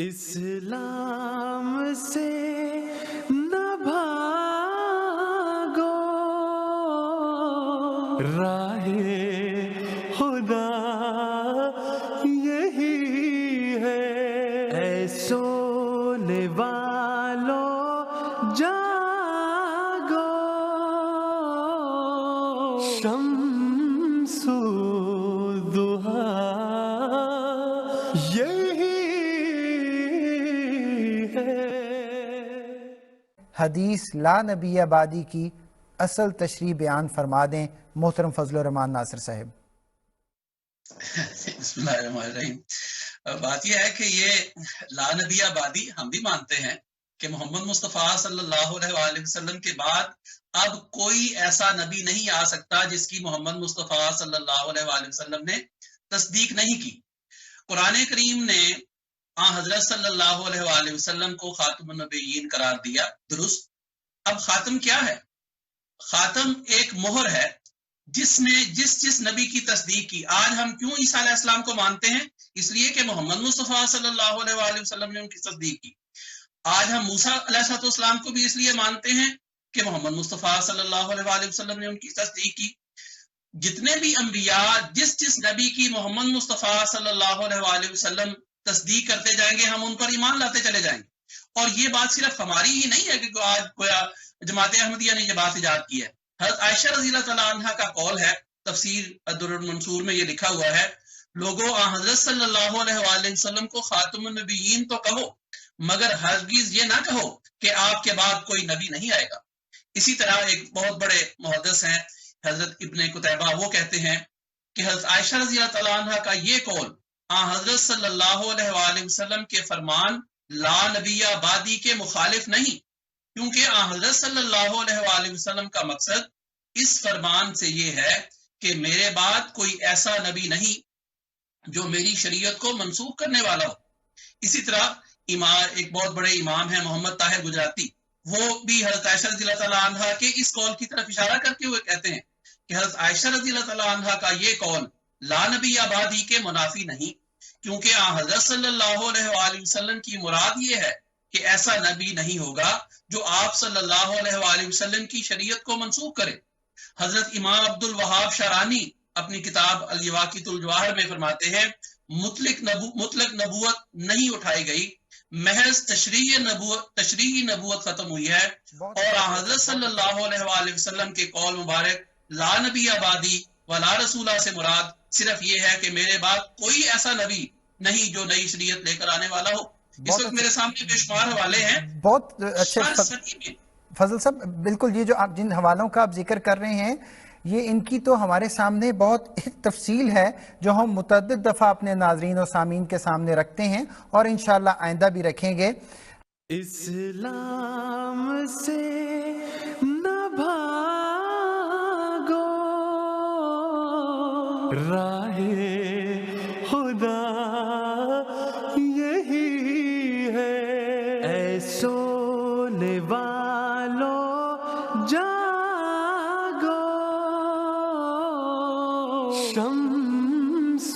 اسلام سے نہ بھاگو، راہ خدا یہی ہے، اے سونے والو جاگو، شمس الضحیٰ یہی ہے۔ حدیث لا نبی آبادی کی اصل تشریح بیان فرما دیں محترم فضل الرحمان ناصر صاحب۔ بسم اللہ الرحمن الرحیم۔ بات یہ ہے کہ یہ لا نبی آبادی ہم بھی مانتے ہیں کہ محمد مصطفیٰ صلی اللہ علیہ وآلہ وسلم کے بعد اب کوئی ایسا نبی نہیں آ سکتا جس کی محمد مصطفیٰ صلی اللہ علیہ وآلہ وسلم نے تصدیق نہیں کی۔ قرآن کریم نے حضرت صلی اللہ علیہ وآلہ وسلم کو خاتم النبیین قرار دیا، درست۔ اب خاتم کیا ہے؟ خاتم ایک مہر ہے جس نے جس نبی کی تصدیق کی۔ آج ہم کیوں عیسیٰ علیہ السلام کو مانتے ہیں؟ اس لیے کہ محمد مصطفیٰ صلی اللہ علیہ وآلہ وسلم نے ان کی تصدیق کی۔ آج ہم موسیٰ علیہ السلام کو بھی اس لیے مانتے ہیں کہ محمد مصطفیٰ صلی اللہ علیہ وآلہ وسلم نے ان کی تصدیق کی۔ جتنے بھی انبیاء جس نبی کی محمد مصطفیٰ صلی اللہ علیہ وآلہ وسلم تصدیق کرتے جائیں گے، ہم ان پر ایمان لاتے چلے جائیں گے۔ اور یہ بات صرف ہماری ہی نہیں ہے کہ آج گویا جماعت احمدیہ نے یہ بات ایجاد کی ہے۔ حضرت عائشہ رضی اللہ تعالیٰ عنہ کا قول ہے، تفسیر الدر المنصور میں یہ لکھا ہوا ہے، لوگوں حضرت صلی اللہ علیہ وآلہ وسلم کو خاتم النبیین تو کہو، مگر ہرگز یہ نہ کہو کہ آپ کے بعد کوئی نبی نہیں آئے گا۔ اسی طرح ایک بہت بڑے محدث ہیں حضرت ابن قتیبہ، وہ کہتے ہیں کہ حضرت عائشہ رضی اللہ تعالیٰ عنہ کا یہ قول حضرت صلی اللہ علیہ وآلہ وسلم کے فرمان لا نبی آبادی کے مخالف نہیں، کیونکہ حضرت صلی اللہ علیہ وآلہ وسلم کا مقصد اس فرمان سے یہ ہے کہ میرے بعد کوئی ایسا نبی نہیں جو میری شریعت کو منسوخ کرنے والا ہو۔ اسی طرح ایک بہت بڑے امام ہیں محمد طاہر گجراتی، وہ بھی حضرت عائشہ رضی اللہ تعالیٰ عنہ کے اس قول کی طرف اشارہ کرتے ہوئے کہتے ہیں کہ حضرت عائشہ رضی اللہ تعالیٰ عنہ کا یہ قول لا نبی آبادی کے منافی نہیں، کیونکہ حضرت صلی اللہ علیہ وآلہ وسلم کی مراد یہ ہے کہ ایسا نبی نہیں ہوگا جو آپ صلی اللہ علیہ وآلہ وسلم کی شریعت کو منسوخ کرے۔ حضرت امام عبد الوہاب شارانی اپنی کتاب الیواقیت الجواہر میں فرماتے ہیں مطلق نبوت نہیں اٹھائی گئی، محض تشریعی نبوت ختم ہوئی ہے، اور حضرت صلی اللہ علیہ وآلہ وسلم کے قول مبارک لا نبی آبادی ولا رسولہ سے مراد صرف یہ ہے کہ میرے بعد کوئی ایسا نبی نہیں جو نئی شریعت لے کر آنے والا ہو۔ اس وقت میرے سامنے بے شمار حوالے ہیں۔ بہت اچھے فضل صاحب، بالکل یہ جو آپ جن حوالوں کا آپ ذکر کر رہے ہیں، یہ ان کی تو ہمارے سامنے بہت تفصیل ہے جو ہم متعدد دفعہ اپنے ناظرین و سامعین کے سامنے رکھتے ہیں اور انشاءاللہ آئندہ بھی رکھیں گے۔ اسلام سے نہ بھاگو، راہ خدا یہی ہے، اے سونے والو جاگو، شمس